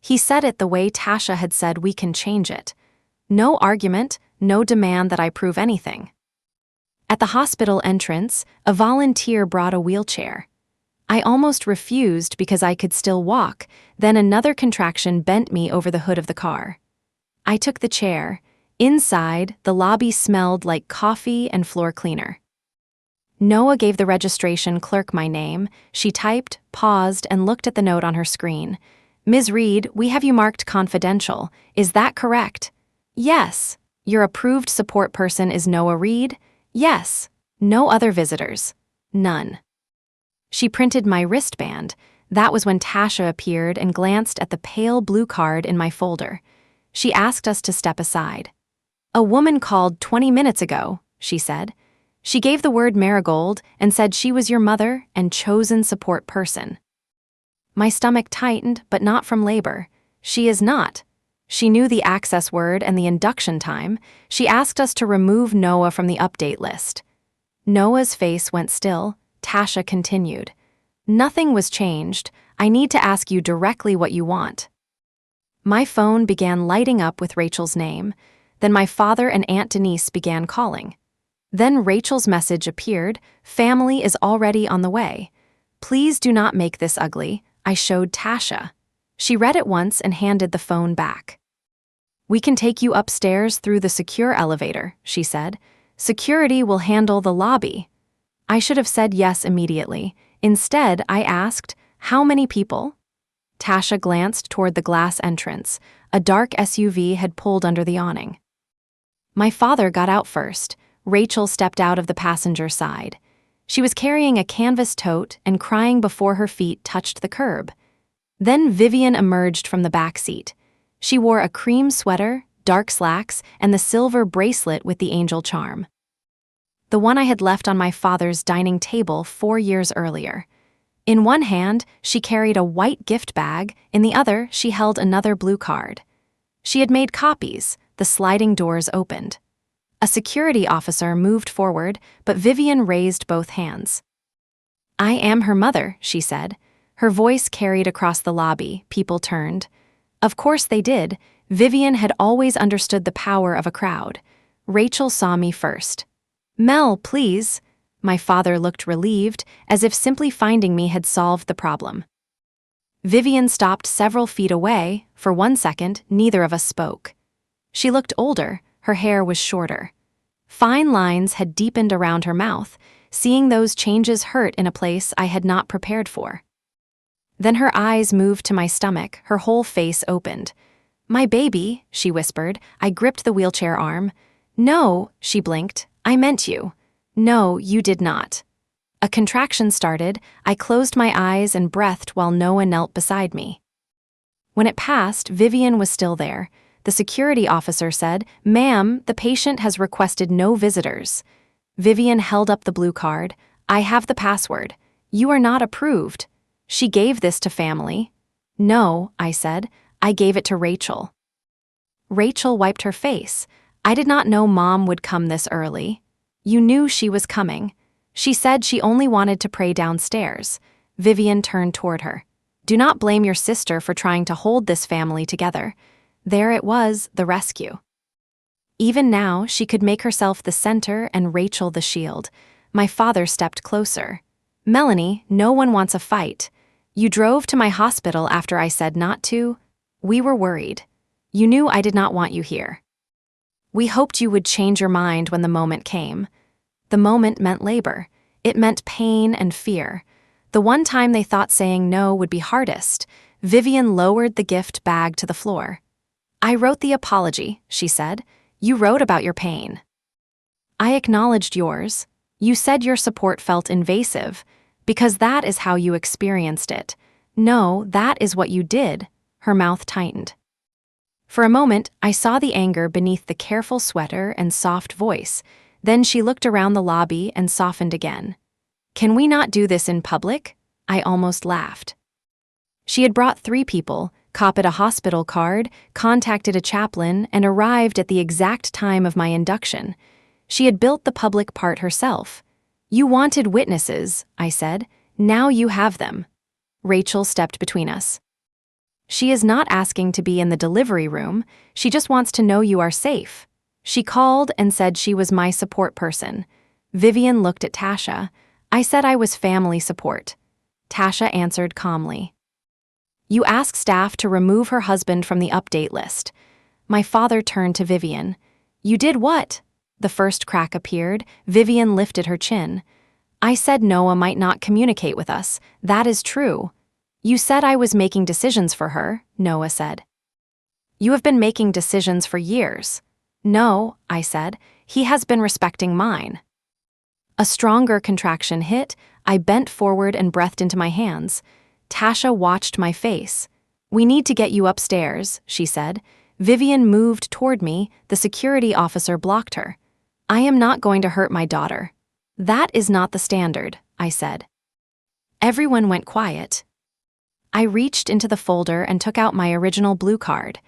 He said it the way Tasha had said we can change it. No argument, no demand that I prove anything. At the hospital entrance, a volunteer brought a wheelchair. I almost refused because I could still walk, then another contraction bent me over the hood of the car. I took the chair. Inside, the lobby smelled like coffee and floor cleaner. Noah gave the registration clerk my name. She typed, paused, and looked at the note on her screen. "Ms. Reed, we have you marked confidential. Is that correct?" "Yes." "Your approved support person is Noah Reed?" "Yes." "No other visitors?" "None." She printed my wristband. That was when Tasha appeared and glanced at the pale blue card in my folder. She asked us to step aside. "A woman called 20 minutes ago," she said. "She gave the word Marigold and said she was your mother and chosen support person." My stomach tightened, but not from labor. "She is not." She knew the access word and the induction time. She asked us to remove Noah from the update list. Noah's face went still. Tasha continued. "Nothing was changed. I need to ask you directly what you want." My phone began lighting up with Rachel's name. Then my father and Aunt Denise began calling. Then Rachel's message appeared. "Family is already on the way. Please do not make this ugly." I showed Tasha. She read it once and handed the phone back. "We can take you upstairs through the secure elevator," she said. "Security will handle the lobby." I should have said yes immediately. Instead, I asked, "How many people?" Tasha glanced toward the glass entrance. A dark SUV had pulled under the awning. My father got out first. Rachel stepped out of the passenger side. She was carrying a canvas tote and crying before her feet touched the curb. Then Vivian emerged from the back seat. She wore a cream sweater, dark slacks, and the silver bracelet with the angel charm. The one I had left on my father's dining table 4 years earlier. In one hand, she carried a white gift bag, in the other, she held another blue card. She had made copies. The sliding doors opened. A security officer moved forward, but Vivian raised both hands. "I am her mother," she said. Her voice carried across the lobby. People turned. Of course they did. Vivian had always understood the power of a crowd. Rachel saw me first. "Mel, please." My father looked relieved, as if simply finding me had solved the problem. Vivian stopped several feet away. For 1 second, neither of us spoke. She looked older. Her hair was shorter. Fine lines had deepened around her mouth. Seeing those changes hurt in a place I had not prepared for. Then her eyes moved to my stomach. Her whole face opened. "My baby," she whispered. I gripped the wheelchair arm. "No," she blinked. "I meant you." "No, you did not." A contraction started. I closed my eyes and breathed while Noah knelt beside me. When it passed, Vivian was still there. The security officer said, "Ma'am, the patient has requested no visitors." Vivian held up the blue card. "I have the password. You are not approved." "She gave this to family." "No," I said. "I gave it to Rachel." Rachel wiped her face. "I did not know Mom would come this early." "You knew she was coming." She said she only wanted to pray downstairs. Vivian turned toward her. "Do not blame your sister for trying to hold this family together." There it was, the rescue. Even now, she could make herself the center and Rachel the shield. My father stepped closer. "Melanie, no one wants a fight. You drove to my hospital after I said not to." We were worried. You knew I did not want you here. We hoped you would change your mind when the moment came. The moment meant labor. It meant pain and fear. The one time they thought saying no would be hardest, Vivian lowered the gift bag to the floor. I wrote the apology, she said. You wrote about your pain. I acknowledged yours. You said your support felt invasive, because that is how you experienced it. No, that is what you did. Her mouth tightened. For a moment, I saw the anger beneath the careful sweater and soft voice. Then she looked around the lobby and softened again. Can we not do this in public? I almost laughed. She had brought 3 people, copied a hospital card, contacted a chaplain, and arrived at the exact time of my induction. She had built the public part herself. You wanted witnesses, I said. Now you have them. Rachel stepped between us. She is not asking to be in the delivery room. She just wants to know you are safe. She called and said she was my support person. Vivian looked at Tasha. I said I was family support. Tasha answered calmly. You asked staff to remove her husband from the update list. My father turned to Vivian. You did what? The first crack appeared. Vivian lifted her chin. I said Noah might not communicate with us. That is true. You said I was making decisions for her, Noah said. You have been making decisions for years. No, I said. He has been respecting mine. A stronger contraction hit. I bent forward and breathed into my hands. Tasha watched my face. We need to get you upstairs, she said. Vivian moved toward me. The security officer blocked her. I am not going to hurt my daughter. That is not the standard, I said. Everyone went quiet. I reached into the folder and took out my original blue card.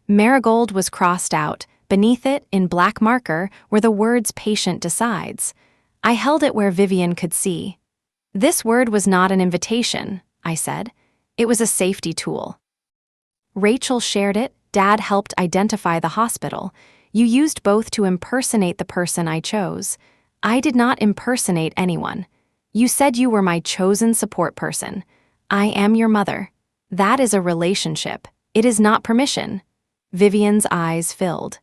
Marigold was crossed out. Beneath it, in black marker, were the words patient decides. I held it where Vivian could see. This word was not an invitation, I said. It was a safety tool. Rachel shared it. Dad helped identify the hospital. You used both to impersonate the person I chose. I did not impersonate anyone. You said you were my chosen support person. I am your mother. That is a relationship. It is not permission. Vivian's eyes filled.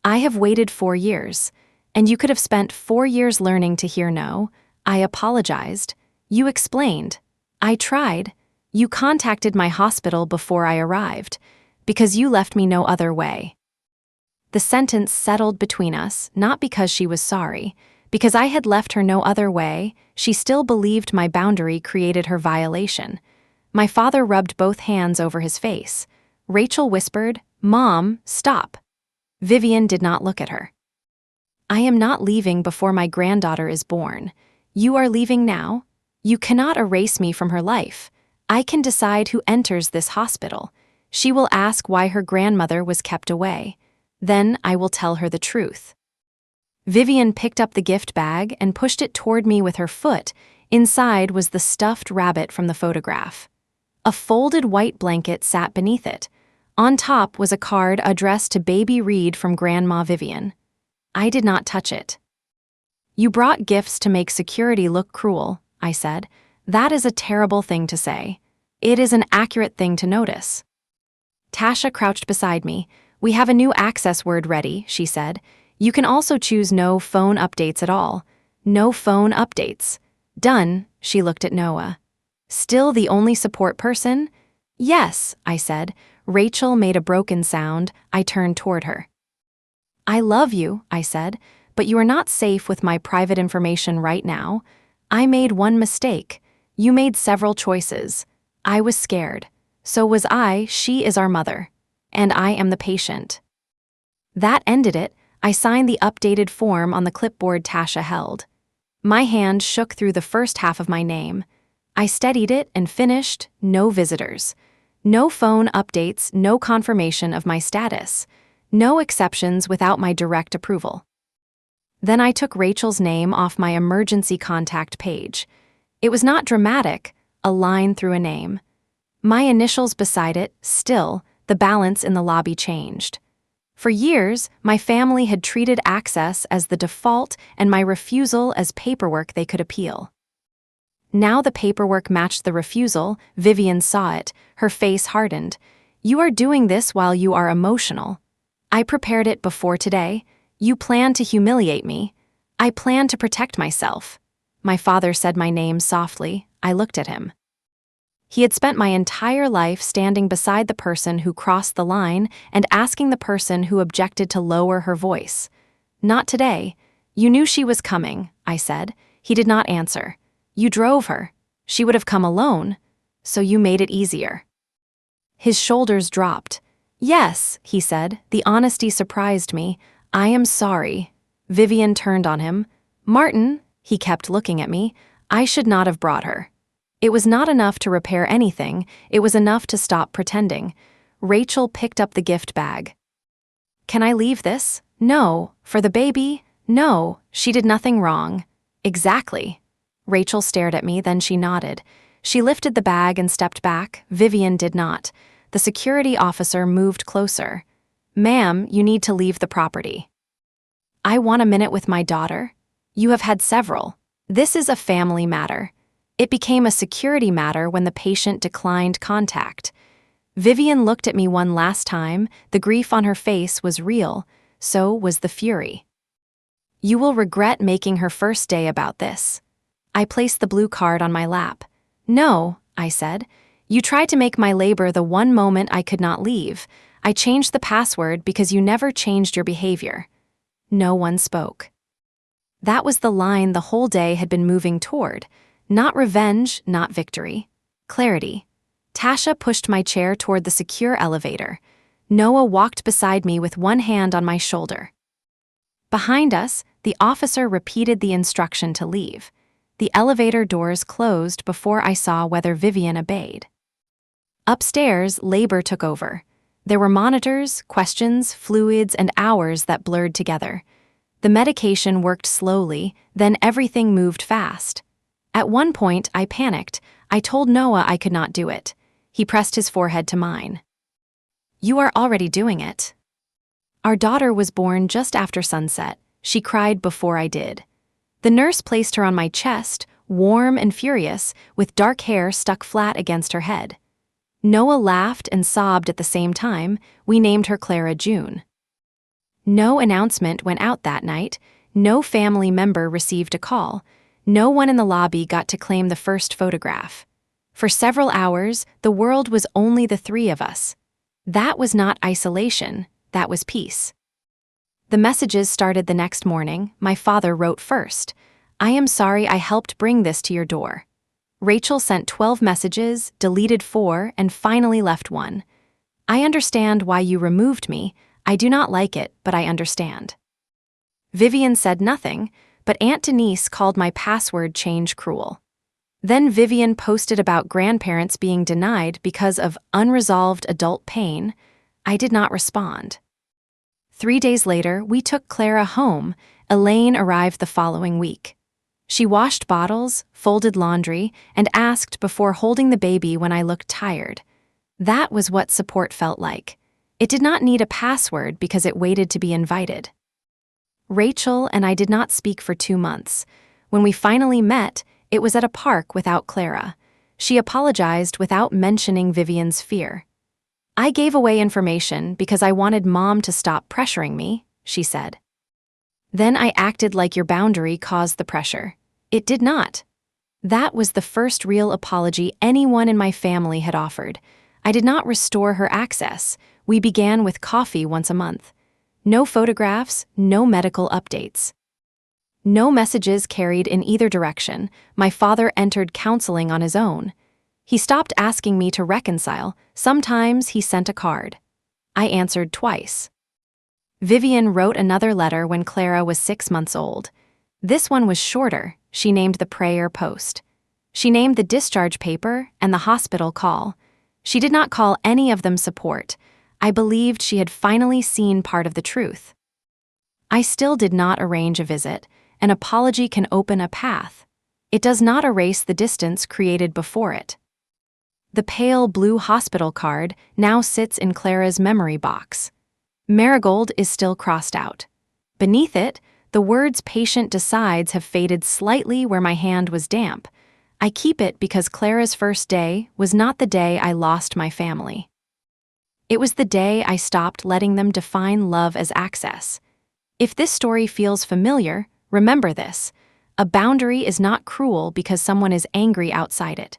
I have waited 4 years, and you could have spent 4 years learning to hear no. I apologized. You explained. I tried. You contacted my hospital before I arrived, because you left me no other way. The sentence settled between us, not because she was sorry. Because I had left her no other way, she still believed my boundary created her violation. My father rubbed both hands over his face. Rachel whispered, Mom, stop. Vivian did not look at her. I am not leaving before my granddaughter is born. You are leaving now? You cannot erase me from her life. I can decide who enters this hospital. She will ask why her grandmother was kept away. Then I will tell her the truth. Vivian picked up the gift bag and pushed it toward me with her foot. Inside was the stuffed rabbit from the photograph. A folded white blanket sat beneath it. On top was a card addressed to Baby Reed from Grandma Vivian. I did not touch it. You brought gifts to make security look cruel, I said. That is a terrible thing to say. It is an accurate thing to notice. Tasha crouched beside me. We have a new access word ready, she said. You can also choose no phone updates at all. No phone updates. Done, she looked at Noah. Still the only support person? Yes, I said. Rachel made a broken sound. I turned toward her. I love you, I said, but you are not safe with my private information right now. I made one mistake. You made several choices. I was scared. So was I. She is our mother. And I am the patient. That ended it. I signed the updated form on the clipboard Tasha held. My hand shook through the first half of my name. I steadied it and finished, no visitors. No phone updates, no confirmation of my status. No exceptions without my direct approval. Then I took Rachel's name off my emergency contact page. It was not dramatic, a line through a name. My initials beside it, still, the balance in the lobby changed. For years, my family had treated access as the default and my refusal as paperwork they could appeal. Now the paperwork matched the refusal. Vivian saw it. Her face hardened. You are doing this while you are emotional. I prepared it before today. You plan to humiliate me. I plan to protect myself. My father said my name softly. I looked at him. He had spent my entire life standing beside the person who crossed the line and asking the person who objected to lower her voice. Not today. You knew she was coming, I said. He did not answer. You drove her. She would have come alone. So you made it easier. His shoulders dropped. Yes, he said. The honesty surprised me. I am sorry. Vivian turned on him. Martin, he kept looking at me. I should not have brought her. It was not enough to repair anything. It was enough to stop pretending. Rachel picked up the gift bag. Can I leave this? No. For the baby? No. She did nothing wrong. Exactly. Rachel stared at me, then she nodded. She lifted the bag and stepped back. Vivian did not. The security officer moved closer. Ma'am, you need to leave the property. I want a minute with my daughter. You have had several. This is a family matter. It became a security matter when the patient declined contact. Vivian looked at me one last time. The grief on her face was real. So was the fury. You will regret making her first day about this. I placed the blue card on my lap. No, I said. You tried to make my labor the one moment I could not leave. I changed the password because you never changed your behavior. No one spoke. That was the line the whole day had been moving toward. Not revenge, not victory. Clarity. Tasha pushed my chair toward the secure elevator. Noah walked beside me with one hand on my shoulder. Behind us, the officer repeated the instruction to leave. The elevator doors closed before I saw whether Vivian obeyed. Upstairs, labor took over. There were monitors, questions, fluids, and hours that blurred together. The medication worked slowly, then everything moved fast. At one point, I panicked. I told Noah I could not do it. He pressed his forehead to mine. You are already doing it. Our daughter was born just after sunset. She cried before I did. The nurse placed her on my chest, warm and furious, with dark hair stuck flat against her head. Noah laughed and sobbed at the same time. We named her Clara June. No announcement went out that night. No family member received a call. No one in the lobby got to claim the first photograph. For several hours, the world was only the three of us. That was not isolation, that was peace. The messages started the next morning. My father wrote first. I am sorry I helped bring this to your door. Rachel sent 12 messages, deleted 4, and finally left 1. I understand why you removed me. I do not like it, but I understand. Vivian said nothing, but Aunt Denise called my password change cruel. Then Vivian posted about grandparents being denied because of unresolved adult pain. I did not respond. 3 days later, we took Clara home. Elaine arrived the following week. She washed bottles, folded laundry, and asked before holding the baby when I looked tired. That was what support felt like. It did not need a password because it waited to be invited. Rachel and I did not speak for 2 months. When we finally met, it was at a park without Clara. She apologized without mentioning Vivian's fear. I gave away information because I wanted Mom to stop pressuring me, she said. Then I acted like your boundary caused the pressure. It did not. That was the first real apology anyone in my family had offered. I did not restore her access. We began with coffee once a month. No photographs, no medical updates. No messages carried in either direction. My father entered counseling on his own. He stopped asking me to reconcile. Sometimes he sent a card. I answered twice. Vivian wrote another letter when Clara was 6 months old. This one was shorter. She named the prayer post. She named the discharge paper and the hospital call. She did not call any of them support. I believed she had finally seen part of the truth. I still did not arrange a visit. An apology can open a path. It does not erase the distance created before it. The pale blue hospital card now sits in Clara's memory box. Marigold is still crossed out. Beneath it, the words patient decides have faded slightly where my hand was damp. I keep it because Clara's first day was not the day I lost my family. It was the day I stopped letting them define love as access. If this story feels familiar, remember this: a boundary is not cruel because someone is angry outside it.